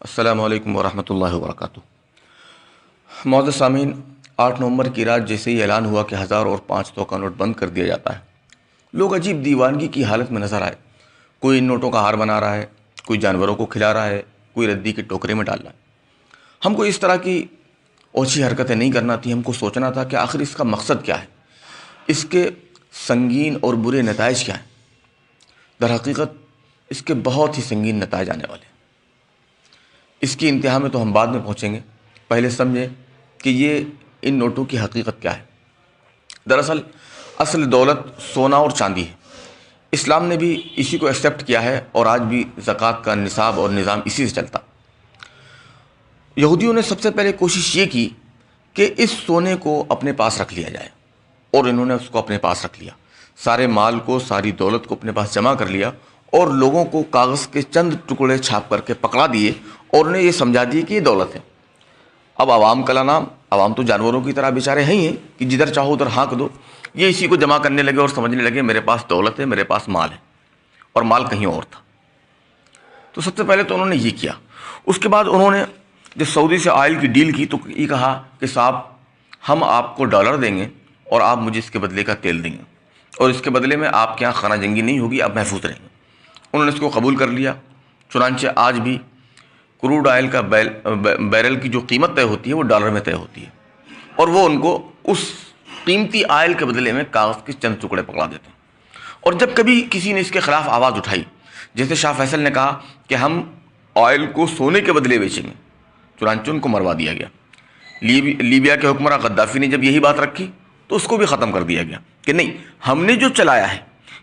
السلام علیکم ورحمۃ اللہ وبرکاتہ۔ معزز سامعین، 8 نومبر کی رات جیسے ہی اعلان ہوا کہ 1000 اور 500 کا نوٹ بند کر دیا جاتا ہے، لوگ عجیب دیوانگی کی حالت میں نظر آئے۔ کوئی ان نوٹوں کا ہار بنا رہا ہے، کوئی جانوروں کو کھلا رہا ہے، کوئی ردی کے ٹوکرے میں ڈال رہا ہے۔ ہم کو اس طرح کی اوچھی حرکتیں نہیں کرنا تھی، ہم کو سوچنا تھا کہ آخر اس کا مقصد کیا ہے، اس کے سنگین اور برے نتائج کیا ہیں۔ در حقیقت اس کے بہت ہی سنگین نتائج آنے والے ہیں۔ اس کی انتہا میں تو ہم بعد میں پہنچیں گے، پہلے سمجھیں کہ یہ ان نوٹوں کی حقیقت کیا ہے۔ دراصل اصل دولت سونا اور چاندی ہے۔ اسلام نے بھی اسی کو ایکسیپٹ کیا ہے اور آج بھی زکوٰۃ کا نصاب اور نظام اسی سے چلتا۔ یہودیوں نے سب سے پہلے کوشش یہ کی کہ اس سونے کو اپنے پاس رکھ لیا جائے، اور انہوں نے اس کو اپنے پاس رکھ لیا۔ سارے مال کو، ساری دولت کو اپنے پاس جمع کر لیا اور لوگوں کو کاغذ کے چند ٹکڑے چھاپ کر کے پکڑا دیے اور انہیں یہ سمجھا دیے کہ یہ دولت ہے۔ اب عوام کا نام، عوام تو جانوروں کی طرح بیچارے ہیں ہی ہیں کہ جدھر چاہو ادھر ہانک دو۔ یہ اسی کو جمع کرنے لگے اور سمجھنے لگے میرے پاس دولت ہے، میرے پاس مال ہے، اور مال کہیں اور تھا۔ تو سب سے پہلے تو انہوں نے یہ کیا۔ اس کے بعد انہوں نے جب سعودی سے آئل کی ڈیل کی تو یہ کہا کہ صاحب ہم آپ کو ڈالر دیں گے اور آپ مجھے اس کے بدلے کا تیل دیں گے، اور اس کے بدلے میں آپ کے یہاں خانہ جنگی نہیں ہوگی، آپ محفوظ رہیں گے۔ انہوں نے اس کو قبول کر لیا۔ چنانچہ آج بھی کروڈ آئل کا بیرل کی جو قیمت طے ہوتی ہے وہ ڈالر میں طے ہوتی ہے، اور وہ ان کو اس قیمتی آئل کے بدلے میں کاغذ کے چند ٹکڑے پکڑا دیتے ہیں۔ اور جب کبھی کسی نے اس کے خلاف آواز اٹھائی، جیسے شاہ فیصل نے کہا کہ ہم آئل کو سونے کے بدلے بیچیں گے، چنانچہ ان کو مروا دیا گیا۔ لیبیا کے حکمراں غدافی نے جب یہی بات رکھی تو اس کو بھی ختم کر دیا گیا کہ نہیں، ہم نے جو چلایا ہے،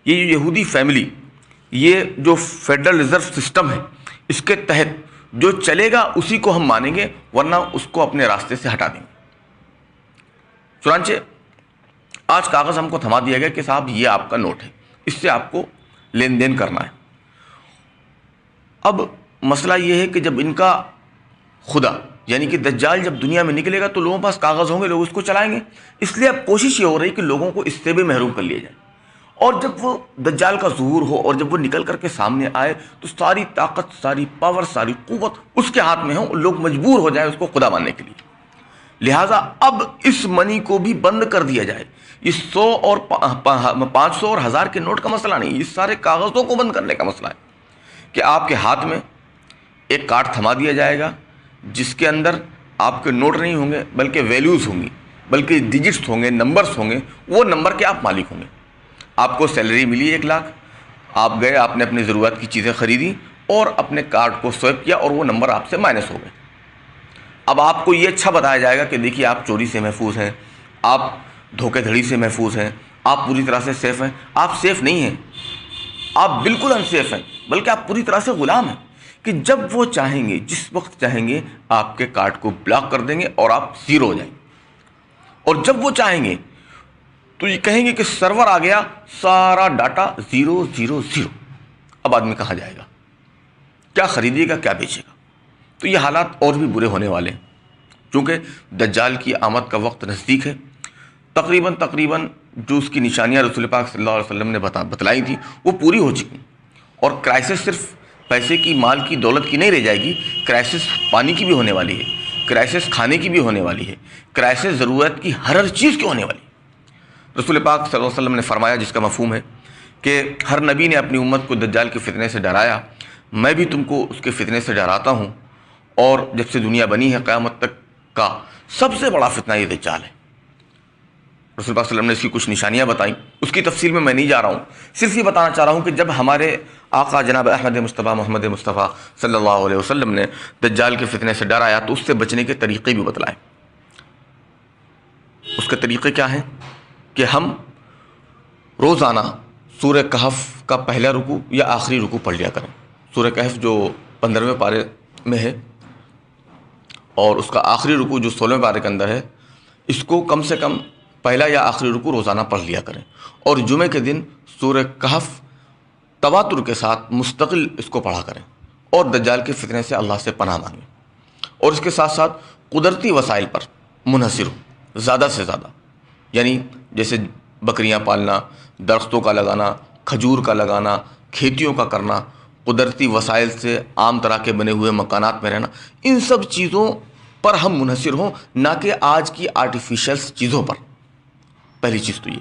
یہ جو یہودی فیملی، یہ جو فیڈرل ریزرو سسٹم ہے، اس کے تحت جو چلے گا اسی کو ہم مانیں گے، ورنہ اس کو اپنے راستے سے ہٹا دیں گے۔ چنانچہ آج کاغذ ہم کو تھما دیا گیا کہ صاحب یہ آپ کا نوٹ ہے، اس سے آپ کو لین دین کرنا ہے۔ اب مسئلہ یہ ہے کہ جب ان کا خدا یعنی کہ دجال جب دنیا میں نکلے گا تو لوگوں کے پاس کاغذ ہوں گے، لوگ اس کو چلائیں گے، اس لیے اب کوشش یہ ہو رہی کہ لوگوں کو اس سے بھی محروم کر لیا جائے۔ اور جب وہ دجال کا ظہور ہو اور جب وہ نکل کر کے سامنے آئے تو ساری طاقت، ساری پاور، ساری قوت اس کے ہاتھ میں ہو، لوگ مجبور ہو جائیں اس کو خدا ماننے کے لیے۔ لہٰذا اب اس منی کو بھی بند کر دیا جائے۔ یہ 100 اور 500 اور 1000 کے نوٹ کا مسئلہ نہیں، اس سارے کاغذوں کو بند کرنے کا مسئلہ ہے کہ آپ کے ہاتھ میں ایک کارڈ تھما دیا جائے گا جس کے اندر آپ کے نوٹ نہیں ہوں گے بلکہ ویلیوز ہوں گی، بلکہ ڈیجٹس ہوں گے، نمبرز ہوں گے، وہ نمبر کے آپ مالک ہوں گے۔ آپ کو سیلری ملی 1 لاکھ، آپ گئے، آپ نے اپنی ضرورت کی چیزیں خریدی اور اپنے کارڈ کو سوائپ کیا اور وہ نمبر آپ سے مائنس ہو گئے۔ اب آپ کو یہ اچھا بتایا جائے گا کہ دیکھیے آپ چوری سے محفوظ ہیں، آپ دھوکے دھڑی سے محفوظ ہیں، آپ پوری طرح سے سیف ہیں۔ آپ سیف نہیں ہیں، آپ بالکل انسیف ہیں، بلکہ آپ پوری طرح سے غلام ہیں کہ جب وہ چاہیں گے، جس وقت چاہیں گے، آپ کے کارڈ کو بلاک کر دیں گے اور آپ زیرو ہو جائیں گے۔ اور جب وہ چاہیں گے تو یہ کہیں گے کہ سرور آ گیا، سارا ڈاٹا 000۔ اب آدمی کہاں جائے گا، کیا خریدے گا، کیا بیچے گا؟ تو یہ حالات اور بھی برے ہونے والے ہیں، چونکہ دجال کی آمد کا وقت نزدیک ہے۔ تقریباً جو اس کی نشانیاں رسول پاک صلی اللہ علیہ وسلم نے بتلائی تھی وہ پوری ہو چکی، اور کرائسس صرف پیسے کی، مال کی، دولت کی نہیں رہ جائے گی، کرائسس پانی کی بھی ہونے والی ہے، کرائسس کھانے کی بھی ہونے والی ہے، کرائسس ضرورت کی ہر چیز کی ہونے والی ہے۔ رسول پاک صلی اللہ علیہ وسلم نے فرمایا، جس کا مفہوم ہے کہ ہر نبی نے اپنی امت کو دجال کے فتنے سے ڈرایا، میں بھی تم کو اس کے فتنے سے ڈراتا ہوں، اور جب سے دنیا بنی ہے قیامت تک کا سب سے بڑا فتنہ یہ دجال ہے۔ رسول پاک صلی اللہ علیہ وسلم نے اس کی کچھ نشانیاں بتائیں، اس کی تفصیل میں نہیں جا رہا ہوں، صرف یہ بتانا چاہ رہا ہوں کہ جب ہمارے آقا جناب احمد مصطفیٰ محمد مصطفیٰ صلی اللہ علیہ وسلم نے دجال کے فتنے سے ڈرایا تو اس سے بچنے کے طریقے بھی بتلائے۔ اس کے طریقے کیا ہیں کہ ہم روزانہ سورہ کہف کا پہلا رکوع یا آخری رکوع پڑھ لیا کریں۔ سورہ کہف جو 15ویں پارے میں ہے اور اس کا آخری رکوع جو 16ویں پارے کے اندر ہے، اس کو کم سے کم پہلا یا آخری رکوع روزانہ پڑھ لیا کریں، اور جمعے کے دن سورہ کہف تواتر کے ساتھ مستقل اس کو پڑھا کریں، اور دجال کے فتنے سے اللہ سے پناہ مانگیں، اور اس کے ساتھ ساتھ قدرتی وسائل پر منحصر ہو زیادہ سے زیادہ، یعنی جیسے بکریاں پالنا، درختوں کا لگانا، کھجور کا لگانا، کھیتیوں کا کرنا، قدرتی وسائل سے عام طرح کے بنے ہوئے مکانات میں رہنا، ان سب چیزوں پر ہم منحصر ہوں، نہ کہ آج کی آرٹیفیشل چیزوں پر۔ پہلی چیز تو یہ۔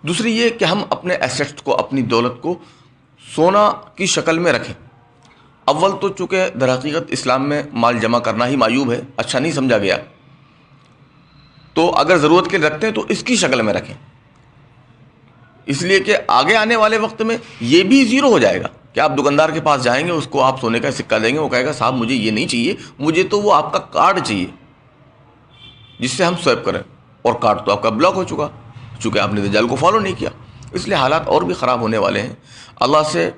دوسری یہ کہ ہم اپنے ایسیٹس کو، اپنی دولت کو سونا کی شکل میں رکھیں۔ اول تو چونکہ در حقیقت اسلام میں مال جمع کرنا ہی معیوب ہے، اچھا نہیں سمجھا گیا، تو اگر ضرورت کے لیے رکھتے ہیں تو اس کی شکل میں رکھیں، اس لیے کہ آگے آنے والے وقت میں یہ بھی زیرو ہو جائے گا کہ آپ دکاندار کے پاس جائیں گے، اس کو آپ سونے کا سکہ دیں گے، وہ کہے گا صاحب مجھے یہ نہیں چاہیے، مجھے تو وہ آپ کا کارڈ چاہیے جس سے ہم سوائپ کریں، اور کارڈ تو آپ کا بلاک ہو چکا چونکہ آپ نے دجال کو فالو نہیں کیا۔ اس لیے حالات اور بھی خراب ہونے والے ہیں۔ اللہ سے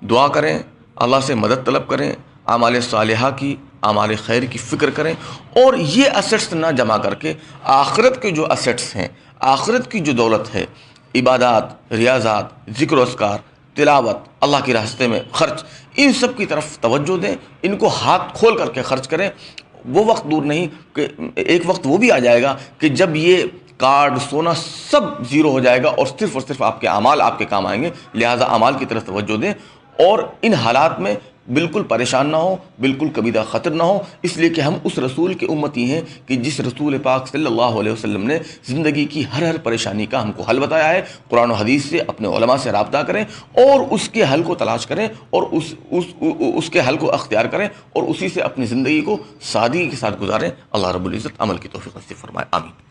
دعا کریں، اللہ سے مدد طلب کریں، اعمال صالحہ کی، اعمال خیر کی فکر کریں، اور یہ اسیٹس نہ جمع کر کے آخرت کے جو اسیٹس ہیں، آخرت کی جو دولت ہے، عبادات، ریاضات، ذکر و اذکار، تلاوت، اللہ کے راستے میں خرچ، ان سب کی طرف توجہ دیں، ان کو ہاتھ کھول کر کے خرچ کریں۔ وہ وقت دور نہیں کہ ایک وقت وہ بھی آ جائے گا کہ جب یہ کارڈ، سونا سب زیرو ہو جائے گا اور صرف آپ کے اعمال آپ کے کام آئیں گے۔ لہٰذا اعمال کی طرف توجہ دیں، اور ان حالات میں بالکل پریشان نہ ہو، بالکل کبیرہ خطر نہ ہو، اس لیے کہ ہم اس رسول کے امتی ہیں کہ جس رسول پاک صلی اللہ علیہ وسلم نے زندگی کی ہر پریشانی کا ہم کو حل بتایا ہے۔ قرآن و حدیث سے اپنے علماء سے رابطہ کریں اور اس کے حل کو تلاش کریں، اور اس کے حل کو اختیار کریں، اور اسی سے اپنی زندگی کو سادگی کے ساتھ گزاریں۔ اللہ رب العزت عمل کی توفیق نصیب فرمائے، آمین۔